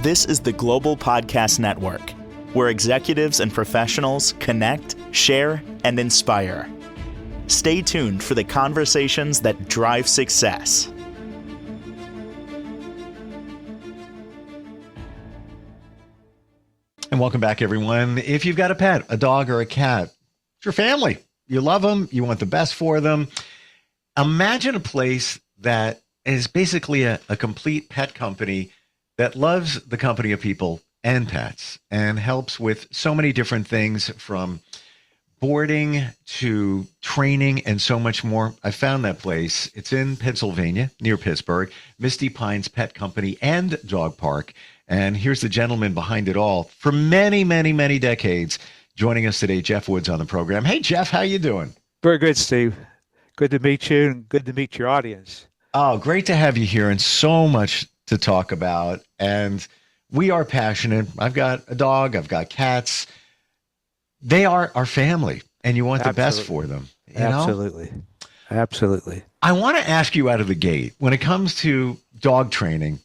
This is the Global Podcast Network, where executives and professionals connect, share, and inspire. Stay tuned for the conversations that drive success. And welcome back, everyone. If you've got a pet, a dog or a cat, it's your family. You love them. You want the best for them. Imagine a place that is basically a complete pet company that loves the company of people and pets and helps with so many different things from boarding to training and so much more. I found that place. It's in Pennsylvania, near Pittsburgh, Misty Pines Pet Company and Dog Park. And here's the gentleman behind it all for many, many, many decades. Joining us today, Jeff Woods on the program. Hey, Jeff, how you doing? Very good, Steve. Good to meet you and good to meet your audience. Oh, great to have you here and so much to talk about. And we are passionate. I've got a dog. I've got cats. They are our family, and you want the best for them. Absolutely. Absolutely. I want to ask you out of the gate, when it comes to dog training,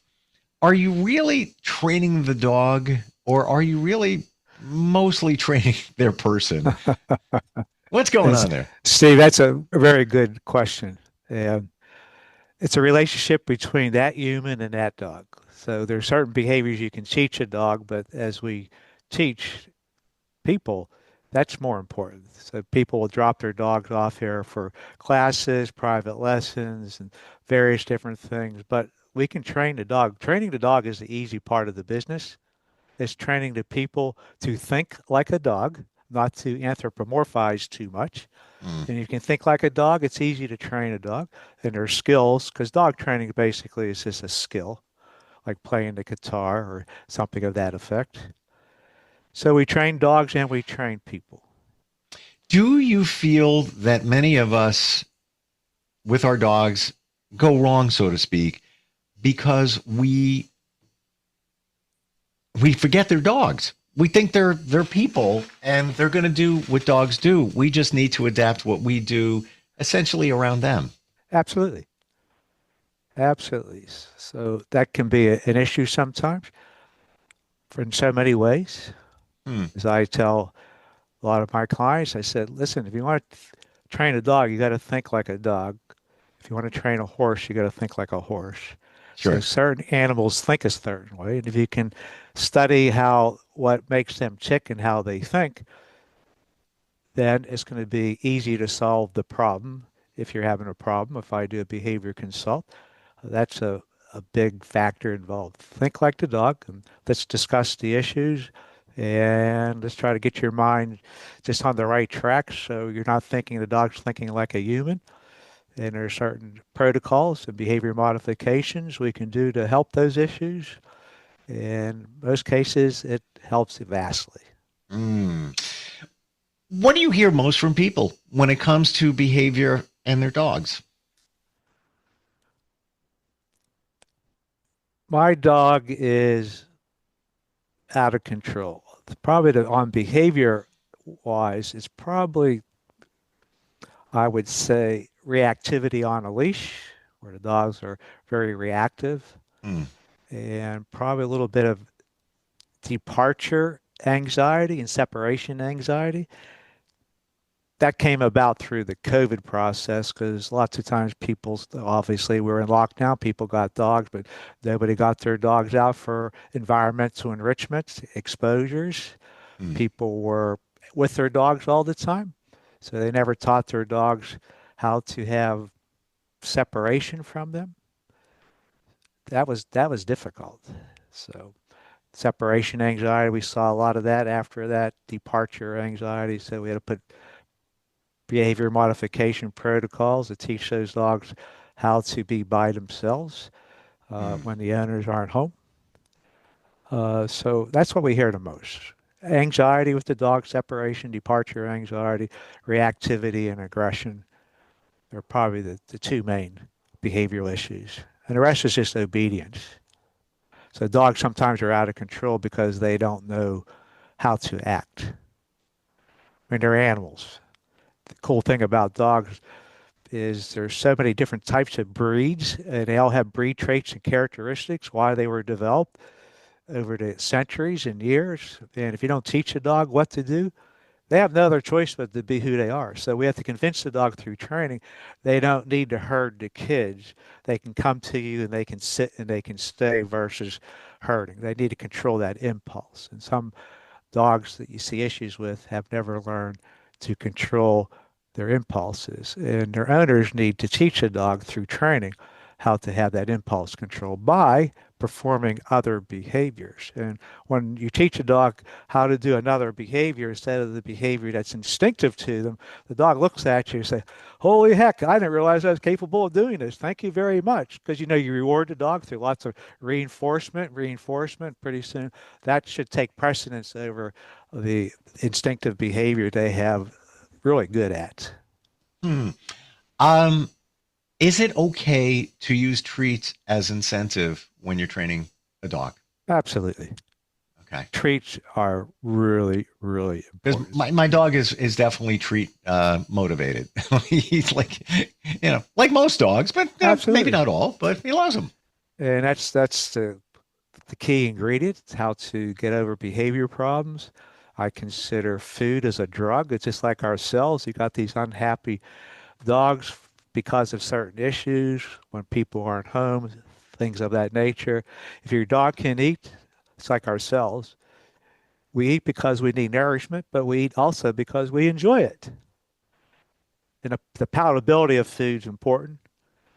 are you really training the dog, or are you really mostly training their person? What's going on there? Steve, that's a very good question. It's a relationship between that human and that dog. So there are certain behaviors you can teach a dog, but as we teach people, that's more important. So people will drop their dogs off here for classes, private lessons, and various different things. But we can train the dog. Training the dog is the easy part of the business. It's training the people to think like a dog, not to anthropomorphize too much. And you can think like a dog. It's easy to train a dog. And there's skills, because dog training basically is just a skill, like playing the guitar or something of that effect. So we train dogs and we train people. Do you feel that many of us with our dogs go wrong, so to speak, because we forget they're dogs? We think they're people and they're going to do what dogs do. We just need to adapt what we do essentially around them. Absolutely. Absolutely. So that can be an issue sometimes in so many ways. As I tell a lot of my clients, I said, listen, if you want to train a dog, you got to think like a dog. If you want to train a horse, you got to think like a horse. Sure. So certain animals think a certain way. And if you can study what makes them tick and how they think, then it's going to be easy to solve the problem. If you're having a problem, if I do a behavior consult, that's a big factor involved. Think like the dog, and let's discuss the issues, and let's try to get your mind just on the right track so you're not thinking the dog's thinking like a human. And there are certain protocols and behavior modifications we can do to help those issues. In most cases, it helps vastly. What do you hear most from people when it comes to behavior and their dogs? My dog is out of control. Probably on behavior wise, it's probably, I would say, reactivity on a leash, where the dogs are very reactive, and probably a little bit of departure anxiety and separation anxiety. That came about through the COVID process, because lots of times people, obviously we're in lockdown, people got dogs, but nobody got their dogs out for environmental enrichment, exposures. People were with their dogs all the time, so they never taught their dogs how to have separation from them. That was difficult. So separation anxiety, we saw a lot of that after that, departure anxiety. So we had to put behavior modification protocols to teach those dogs how to be by themselves when the owners aren't home. So that's what we hear the most. Anxiety with the dog, separation, departure anxiety, reactivity, and aggression are probably the two main behavioral issues. And the rest is just obedience. So dogs sometimes are out of control because they don't know how to act. I mean, they're animals. The cool thing about dogs is there's so many different types of breeds, and they all have breed traits and characteristics, why they were developed. over the centuries and years. And if you don't teach a dog what to do, they have no other choice but to be who they are. So we have to convince the dog through training they don't need to herd the kids. They can come to you and they can sit and they can stay versus herding. They need to control that impulse. And some dogs that you see issues with have never learned to control their impulses. And their owners need to teach a dog through training how to have that impulse control by performing other behaviors. And when you teach a dog how to do another behavior instead of the behavior that's instinctive to them, the dog looks at you and says, holy heck, I didn't realize I was capable of doing this. Thank you very much. Because you reward the dog through lots of reinforcement. Pretty soon that should take precedence over the instinctive behavior they have really good at. Hmm. Um, is it okay to use treats as incentive when you're training a dog? Absolutely. Okay. Treats are really, really Because important. my dog is definitely treat motivated. He's like most dogs, but maybe Absolutely. not all, but he loves them. And that's the key ingredient, how to get over behavior problems. I consider food as a drug. It's just like ourselves. You got these unhappy dogs because of certain issues, when people aren't home, things of that nature. If your dog can eat, it's like ourselves. We eat because we need nourishment, but we eat also because we enjoy it. And the palatability of food is important.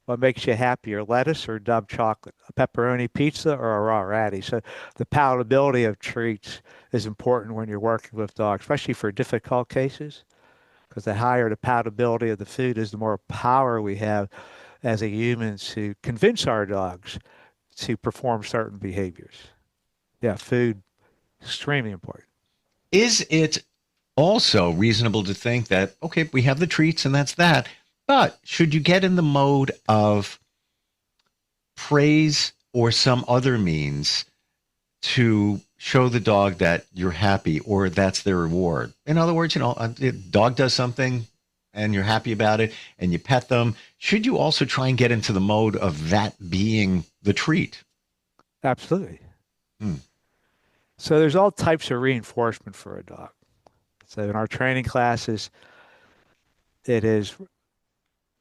What makes you happier, lettuce or Dove chocolate, a pepperoni pizza or a raw ratty? So the palatability of treats is important when you're working with dogs, especially for difficult cases, because the higher the palatability of the food is, the more power we have as a human to convince our dogs to perform certain behaviors. Yeah, food, extremely important. Is it also reasonable to think that, okay, we have the treats and that's that, but should you get in the mode of praise or some other means to show the dog that you're happy or that's their reward? In other words, a dog does something and you're happy about it and you pet them. Should you also try and get into the mode of that being the treat? Absolutely. Hmm. So there's all types of reinforcement for a dog. So in our training classes, it is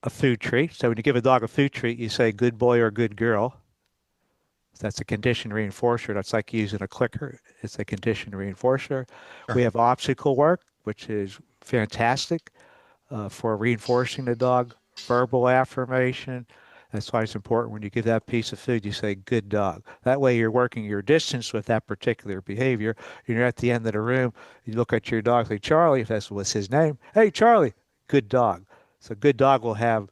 a food treat. So when you give a dog a food treat, you say good boy or good girl. That's a conditioned reinforcer. That's like using a clicker. It's a conditioned reinforcer. Sure. We have obstacle work, which is fantastic for reinforcing the dog. Verbal affirmation. That's why it's important when you give that piece of food, you say, good dog. That way you're working your distance with that particular behavior. You're at the end of the room, you look at your dog, say, Charlie, if that's what's his name. Hey, Charlie, good dog. So good dog will have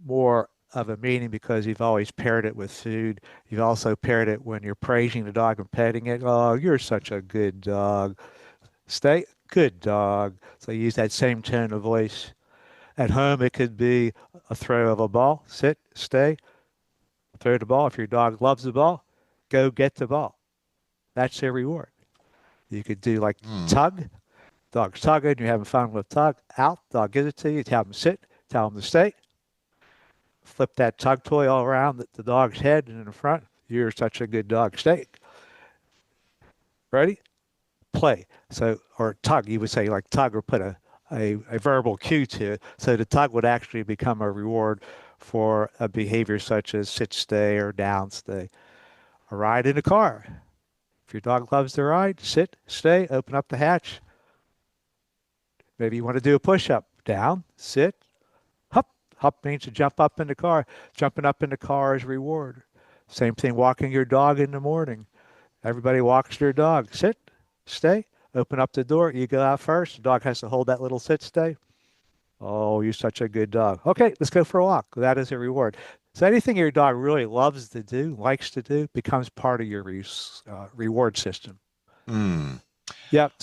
more of a meaning because you've always paired it with food. You've also paired it when you're praising the dog and petting it. Oh, you're such a good dog. Stay, good dog. So use that same tone of voice. At home, it could be a throw of a ball. Sit, stay, throw the ball. If your dog loves the ball, go get the ball. That's their reward. You could do like Hmm. tug. Dog's tugging. You're having fun with tug. Out. Dog gives it to you. Tell them to sit. Tell them to stay. Flip that tug toy all around the dog's head and in the front. You're such a good dog. Stay. Ready? Play. So, or tug, you would say like tug or put a verbal cue to it. So the tug would actually become a reward for a behavior such as sit, stay, or down, stay. A ride in a car. If your dog loves to ride, sit, stay, open up the hatch. Maybe you want to do a push-up. Down, sit, hop. Hop means to jump up in the car. Jumping up in the car is reward. Same thing walking your dog in the morning. Everybody walks their dog. Sit, stay, open up the door. You go out first. The dog has to hold that little sit, stay. Oh, you're such a good dog. Okay, let's go for a walk. That is a reward. So anything your dog really loves to do, likes to do, becomes part of your reward system. Hmm. Yep.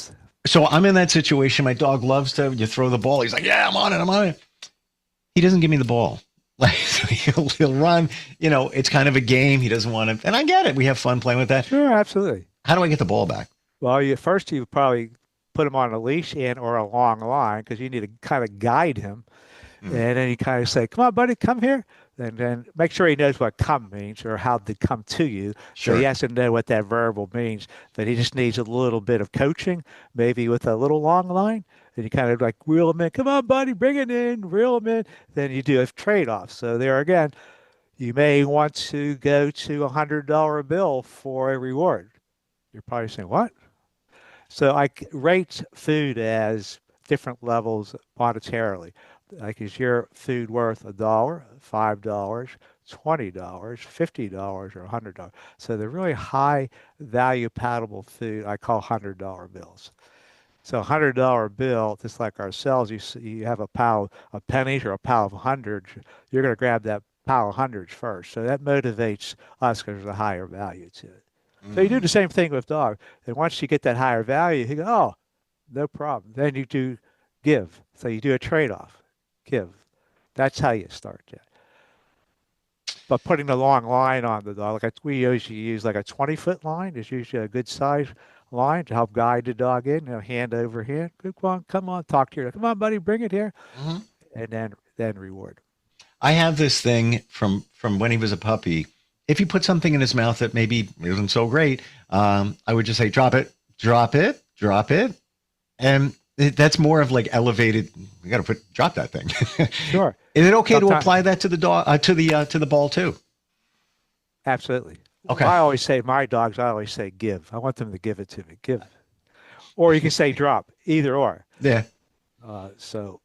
So I'm in that situation. My dog loves to, you throw the ball. He's like, yeah, I'm on it. I'm on it. He doesn't give me the ball. Like, so he'll run, it's kind of a game. He doesn't want to, and I get it. We have fun playing with that. Sure, absolutely. How do I get the ball back? Well, you probably put him on a leash and or a long line because you need to kind of guide him. Hmm. And then you kind of say, come on, buddy, come here. And then make sure he knows what come means or how to come to you. So he Sure. has to know what that verbal means, but he just needs a little bit of coaching, maybe with a little long line. And you kind of like reel him in. Come on, buddy, bring it in, reel him in. Then you do a trade-off. So there again, you may want to go to $100 bill for a reward. You're probably saying, what? So I rate food as different levels monetarily. Like, is your food worth $1, $5, $20, $50, or $100? So the really high value palatable food I call $100 bills. So $100 bill, just like ourselves, you have a pile of pennies or a pile of hundreds, you're going to grab that pile of hundreds first. So that motivates us because there's a higher value to it. So you do Mm. the same thing with dog. And once you get that higher value, you go, oh, no problem. Then you do give. So you do a trade-off. Give. That's how you start that. But putting the long line on the dog, we usually use like a 20-foot line is usually a good size line to help guide the dog in, hand over hand. Come on, talk to your, come on, buddy, bring it here, Mhm. and then reward. I have this thing from when he was a puppy. If you put something in his mouth that maybe isn't so great, I would just say, drop it, drop it, drop it. And that's more of like elevated. You got to drop that thing. Sure. Is it okay to Sometimes, apply that to the dog, to the ball too? absolutely. Okay. I always say, my dogs, I always say give. I want them to give it to me. Give. Or you can say drop, either or. Yeah. So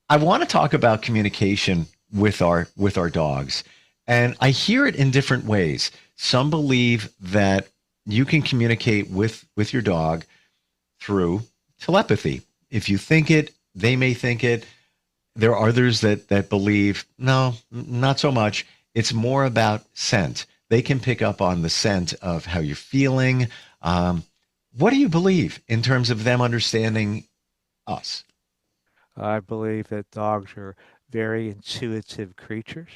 I want to talk about communication with our dogs. And I hear it in different ways. Some believe that you can communicate with your dog through telepathy. If you think it, they may think it. There are others that believe, no, not so much. It's more about scent. They can pick up on the scent of how you're feeling. What do you believe in terms of them understanding us? I believe that dogs are very intuitive creatures.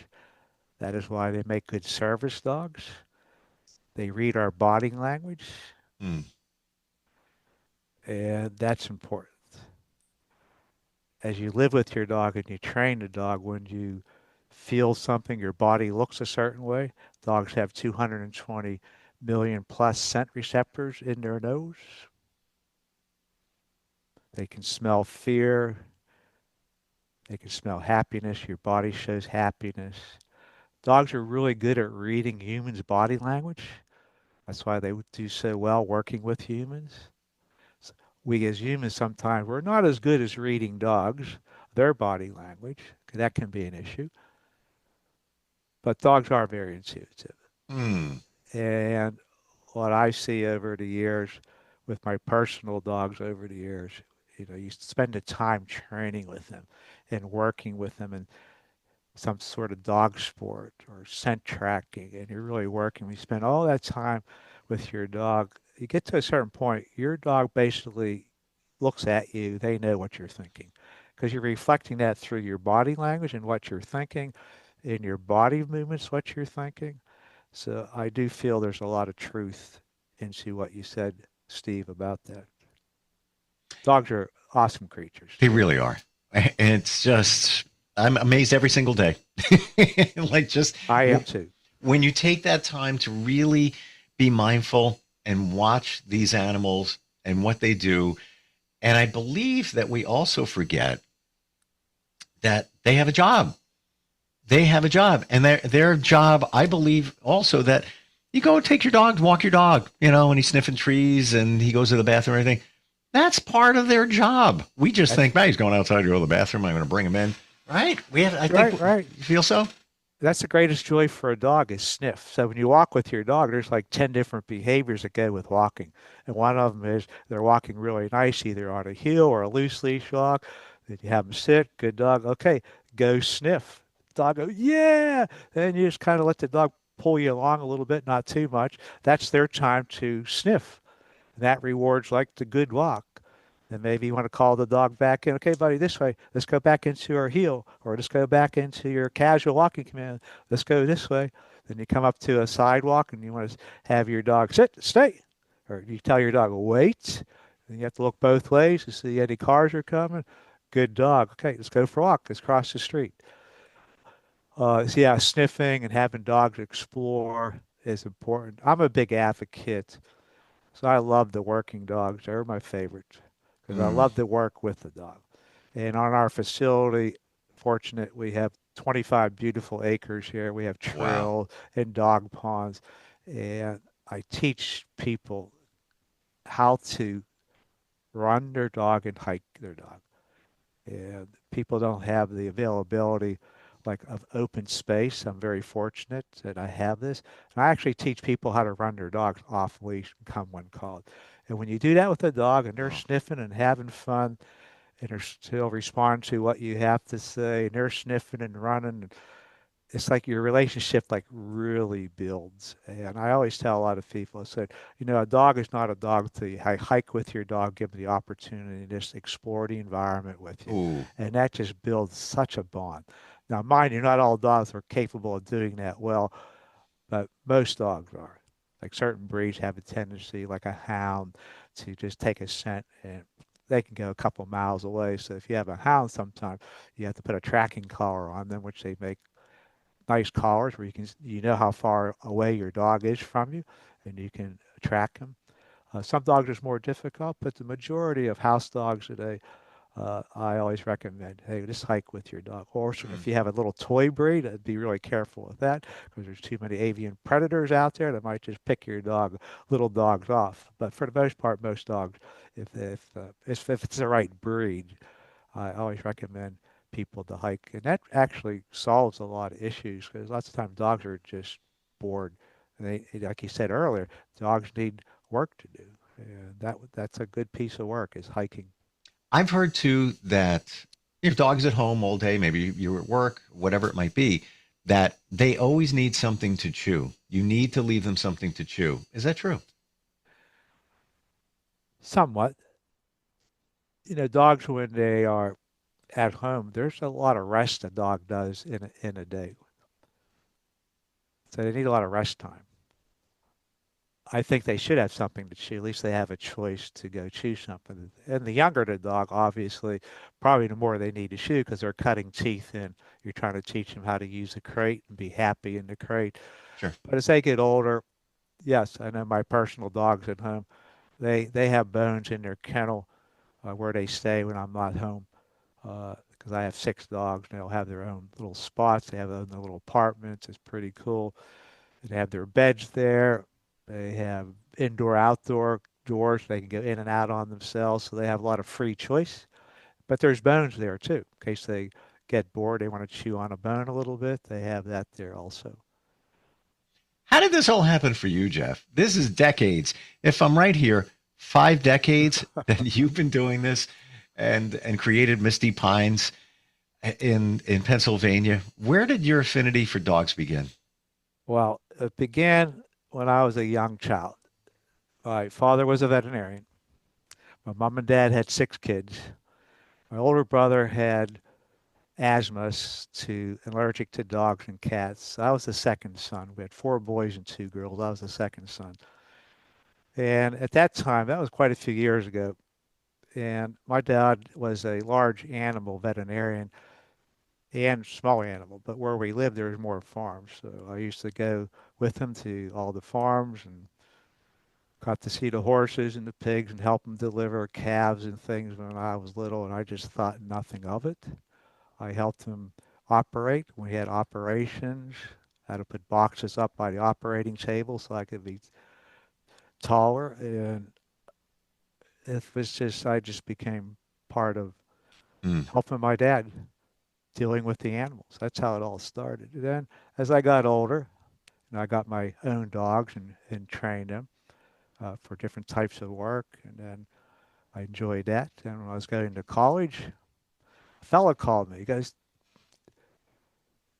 That is why they make good service dogs. They read our body language, Hmm. and that's important. As you live with your dog and you train the dog, when you feel something, your body looks a certain way. Dogs have 220 million plus scent receptors in their nose. They can smell fear. They can smell happiness. Your body shows happiness. Dogs are really good at reading humans' body language. That's why they do so well working with humans. We as humans sometimes we're not as good as reading dogs, their body language. That can be an issue. But dogs are very intuitive. Hmm. And what I see over the years with my personal dogs over the years, you spend the time training with them and working with them in some sort of dog sport or scent tracking, and you're really working. You spend all that time with your dog. You get to a certain point, your dog basically looks at you. They know what you're thinking because you're reflecting that through your body language and what you're thinking, in your body movements, what you're thinking. So I do feel there's a lot of truth into what you said, Steve, about that. Dogs are awesome creatures. They really are. And it's just, I'm amazed every single day. Like just I am too. when you take that time to really be mindful and watch these animals and what they do. And I believe that we also forget that they have a job. They have a job. And their job, I believe also that you go take your dog, walk your dog, when he's sniffing trees and he goes to the bathroom or anything. That's part of their job. We just think, man, he's going outside to go to the bathroom. I'm going to bring him in. Right? I think, Right. You feel so? That's the greatest joy for a dog is sniff. So when you walk with your dog, there's like 10 different behaviors that go with walking. And one of them is they're walking really nice, either on a heel or a loose leash walk. Then you have them sit, good dog. Okay, go sniff. Dog go, yeah. Then you just kind of let the dog pull you along a little bit, not too much. That's their time to sniff. And that rewards like the good walk. Then maybe you want to call the dog back in. Okay, buddy, this way. Let's go back into our heel, or let's go back into your casual walking command. Let's go this way. Then you come up to a sidewalk and you want to have your dog sit, stay. Or you tell your dog, wait. Then you have to look both ways to see any cars are coming. Good dog. Okay, let's go for a walk. Let's cross the street. So yeah, sniffing and having dogs explore is important. I'm a big advocate, so I love the working dogs. They're my favorite because I Mm, love to work with the dog. And on our facility, fortunate we have 25 beautiful acres here. We have wow. trail and dog ponds, and I teach people how to run their dog and hike their dog. And people don't have the availability like of open space. I'm very fortunate that I have this. And I actually teach people how to run their dogs off leash and come when called. And when you do that with a dog and they're Oh, sniffing and having fun and they're still responding to what you have to say and they're sniffing and running, it's like your relationship like really builds. And I always tell a lot of people, I said, a dog is not a dog to you. Hike with your dog, give them the opportunity to just explore the environment with you. ooh. And that just builds such a bond. Now, mind you, not all dogs are capable of doing that well, but most dogs are. Like certain breeds have a tendency, like a hound, to just take a scent and they can go a couple miles away. So if you have a hound, sometimes you have to put a tracking collar on them, which they make nice collars where you know how far away your dog is from you, and you can track them. Some dogs are more difficult, but the majority of house dogs today, I always recommend, hey, just hike with your dog. Or Mm. if you have a little toy breed, be really careful with that because there's too many avian predators out there that might just pick your little dogs off. But for the most part, most dogs, if it's the right breed, I always recommend people to hike, and that actually solves a lot of issues because lots of times dogs are just bored. And like you said earlier, dogs need work to do, and that's a good piece of work is hiking. I've heard too that if dogs at home all day, maybe you're at work, whatever it might be, that they always need something to chew. You need to leave them something to chew. Is that true? Somewhat, dogs when they are at home, there's a lot of rest a dog does in a day, so they need a lot of rest time. I think they should have something to chew. At least they have a choice to go chew something. And the younger the dog, obviously, probably the more they need to chew because they're cutting teeth and you're trying to teach them how to use a crate and be happy in the crate. Sure. But as they get older, yes, I know my personal dogs at home, they have bones in their kennel where they stay when I'm not home. Because I have 6 dogs and they'll have their own little spots. They have their own little apartments. It's pretty cool. They have their beds there. They have indoor, outdoor doors. They can go in and out on themselves. So they have a lot of free choice. But there's bones there too. In case they get bored, they want to chew on a bone a little bit. They have that there also. How did this all happen for you, Jeff? This is decades. If I'm right here, 5 decades that you've been doing this and created Misty Pines in Pennsylvania. Where did your affinity for dogs begin? Well, it began when I was a young child. My father was a veterinarian. My mom and dad had 6 kids. My older brother had asthma to allergic to dogs and cats. I was the second son. We had 4 boys and 2 girls. I was the second son. And at that time, that was quite a few years ago. And my dad was a large animal veterinarian and small animal, but where we lived, there was more farms. So I used to go with him to all the farms and got to see the horses and the pigs and help them deliver calves and things when I was little. And I just thought nothing of it. I helped him operate. We had operations. I had to put boxes up by the operating table so I could be taller. And I just became part of Mm. helping my dad dealing with the animals. That's how it all started. And then as I got older, and I got my own dogs and trained them for different types of work. And then I enjoyed that. And when I was going to college, a fella called me. He goes,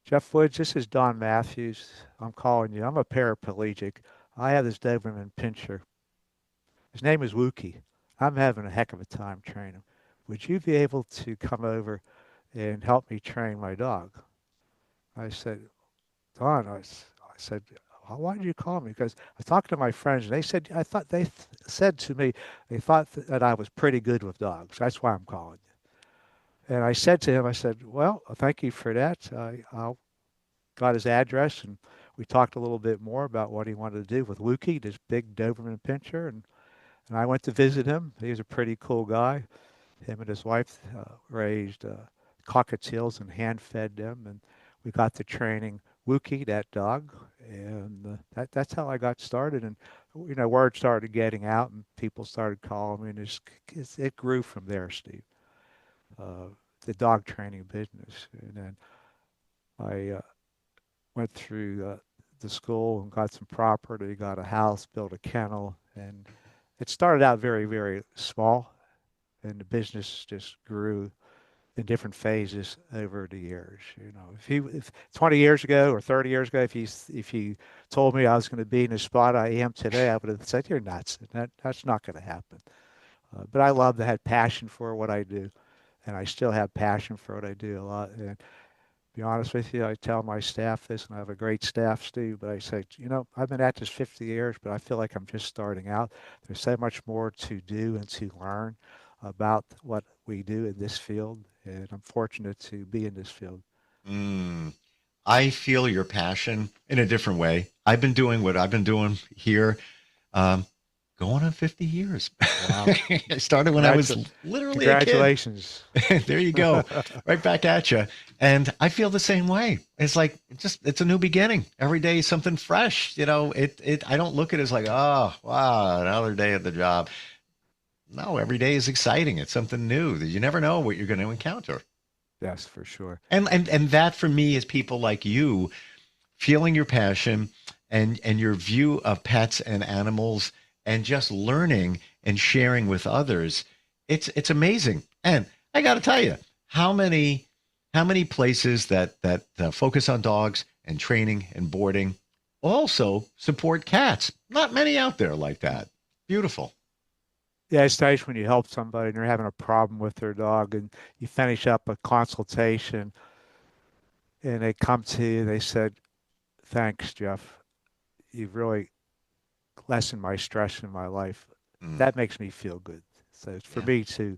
Jeff Woods, this is Don Matthews. I'm calling you. I'm a paraplegic. I have this Doberman Pinscher. His name is Wookie. I'm having a heck of a time training him. Would you be able to come over and help me train my dog? I said, Don, I said, why did you call me? Because I talked to my friends and they said, I thought said to me, they thought that I was pretty good with dogs. That's why I'm calling you. And I said to him, I said, well, thank you for that. I'll got his address, and we talked a little bit more about what he wanted to do with Lukey, this big Doberman Pinscher, and I went to visit him. He was a pretty cool guy. Him and his wife raised cockatiels and hand-fed them, and we got to training Lukey, that dog, and that's how I got started. And word started getting out, and people started calling me, and it grew from there, Steve. The dog training business, and then I went through the school and got some property, got a house, built a kennel, and it started out very, very small, and the business just grew in different phases over the years. If 20 years ago or 30 years ago, if you told me I was going to be in the spot I am today, I would have said, "You're nuts. That's not going to happen." But I love to have passion for what I do, and I still have passion for what I do a lot. And to be honest with you, I tell my staff this, and I have a great staff, Steve, but I say, I've been at this 50 years, but I feel like I'm just starting out. There's so much more to do and to learn about what we do in this field, and I'm fortunate to be in this field. I feel your passion in a different way. I've been doing what I've been doing here, going on 50 years. Wow. I started when I was literally a kid. Congratulations. There you go. Right back at you. And I feel the same way. It's like, it's a new beginning. Every day is something fresh. I don't look at it as like, oh, wow, another day at the job. No, every day is exciting. It's something new that you never know what you're going to encounter. Yes, for sure. And that for me is people like you feeling your passion and your view of pets and animals and just learning and sharing with others. It's amazing. And I got to tell you, how many places that focus on dogs and training and boarding also support cats. Not many out there like that. Beautiful. Yeah, it's nice when you help somebody and they're having a problem with their dog and you finish up a consultation and they come to you, they said, "Thanks, Jeff. You've really lessened my stress in my life." That makes me feel good. So for me too,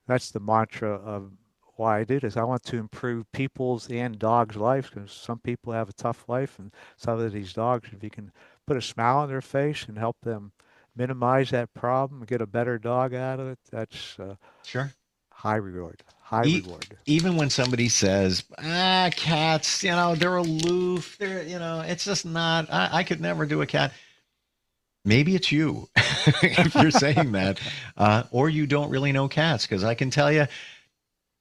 that's the mantra of why I do this. I want to improve people's and dogs' lives because some people have a tough life, and some of these dogs, if you can put a smile on their face and help them minimize that problem, get a better dog out of it, that's sure high reward. High reward. Even when somebody says, cats, they're aloof, it's just not, I could never do a cat. Maybe it's you if you're saying that, or you don't really know cats, because I can tell you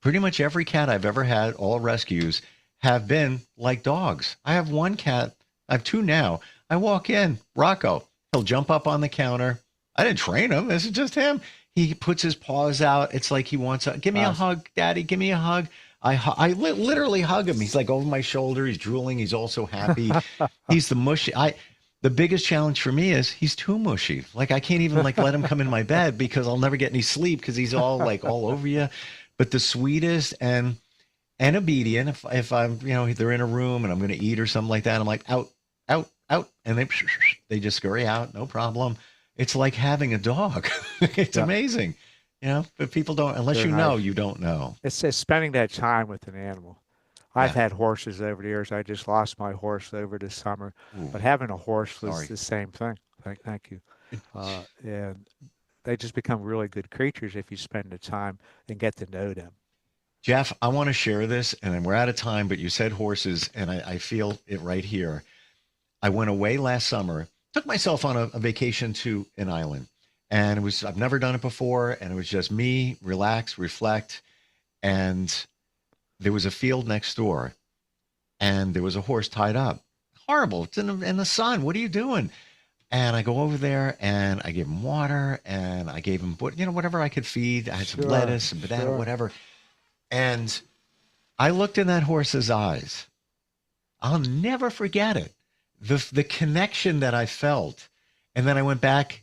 pretty much every cat I've ever had, all rescues, have been like dogs. I have one cat, I have two now. I walk in, Rocco, he'll jump up on the counter. I didn't train him. This is just him. He puts his paws out. It's like he wants to give me a hug, Daddy. Give me a hug. I literally hug him. He's like over my shoulder. He's drooling. He's also happy. He's the mushy. The biggest challenge for me is he's too mushy. Like I can't even let him come in my bed because I'll never get any sleep because he's all over you. But the sweetest and obedient. If I'm they're in a room and I'm going to eat or something like that, I'm like out, and they just scurry out, no problem. It's like having a dog. It's amazing, but people don't, unless you don't know. It's just spending that time with an animal. I've had horses over the years. I just lost my horse over the summer, but having a horse was the same thing. Thank you. And they just become really good creatures if you spend the time and get to know them. Jeff, I want to share this, and we're out of time, but you said horses, and I feel it right here. I went away last summer, took myself on a vacation to an island, and I've never done it before, and it was just me, relax, reflect, and there was a field next door, and there was a horse tied up. Horrible. It's in the sun. What are you doing? And I go over there, and I gave him water, and I gave him whatever I could feed. I had some lettuce and banana, whatever. And I looked in that horse's eyes. I'll never forget it. The connection that I felt. And then I went back,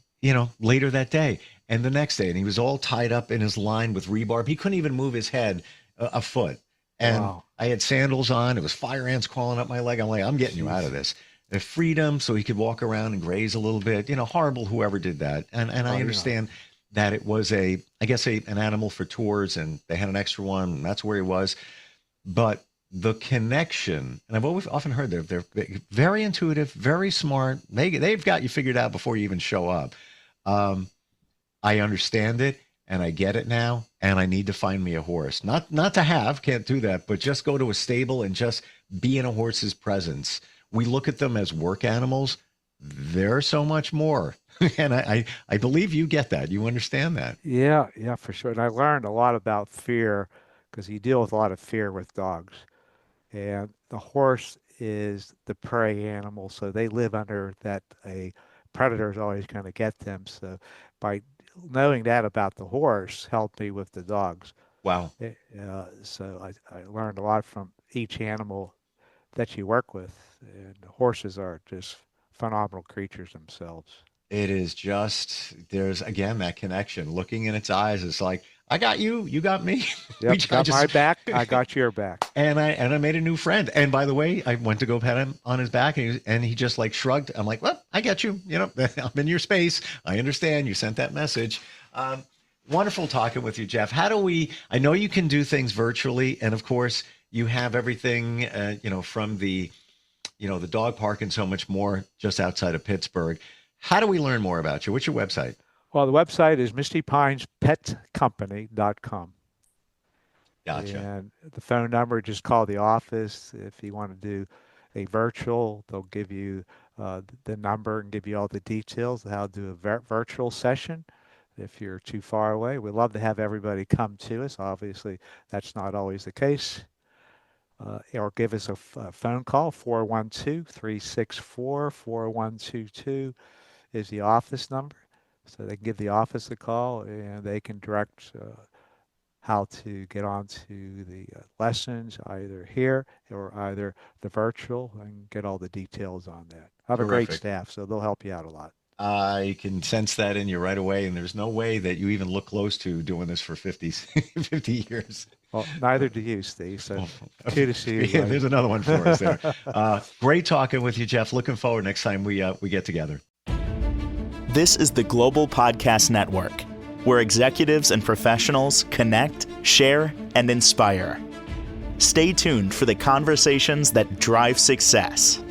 later that day and the next day, and he was all tied up in his line with rebar. He couldn't even move his head a foot. And I had sandals on. It was fire ants crawling up my leg. I'm like, I'm getting you out of this. The freedom so he could walk around and graze a little bit. Horrible whoever did that. And I understand that it was an animal for tours, and they had an extra one, and that's where he was. But the connection, and I've always often heard they're very intuitive, very smart. They've got you figured out before you even show up. I understand it and I get it now, and I need to find me a horse. Not to have, can't do that, but just go to a stable and just be in a horse's presence. We look at them as work animals. They're so much more. And I believe you get that. You understand that. Yeah, yeah, for sure. And I learned a lot about fear because you deal with a lot of fear with dogs. And the horse is the prey animal, so they live under that a predator is always going to get them. So by knowing that about the horse helped me with the dogs. Wow. So I learned a lot from each animal that you work with. And horses are just phenomenal creatures themselves. It is just, there's again that connection. Looking in its eyes, it's like, I got you, you got me. Yep, got my back, I got your back. And I made a new friend. And by the way, I went to go pet him on his back, and he just like shrugged. I'm like, well, I get you. You know, I'm in your space. I understand. You sent that message. Wonderful talking with you, Jeff. I know you can do things virtually, and of course you have everything, from the dog park and so much more just outside of Pittsburgh. How do we learn more about you? What's your website? Well, the website is mistypinespetcompany.com. Gotcha. And the phone number, just call the office. If you want to do a virtual, they'll give you the number and give you all the details of how to do a virtual session. If you're too far away, we'd love to have everybody come to us. Obviously, that's not always the case. Or give us a phone call, 412-364-4122 is the office number. So they can give the office a call, and they can direct how to get onto the lessons, either here or either the virtual, and get all the details on that. I have a great staff, so they'll help you out a lot. I can sense that in you right away, and there's no way that you even look close to doing this for 50 years. Well, neither do you, Steve, so good to see you. Yeah, there's another one for us there. Great talking with you, Jeff. Looking forward next time we get together. This is the Global Podcast Network, where executives and professionals connect, share, and inspire. Stay tuned for the conversations that drive success.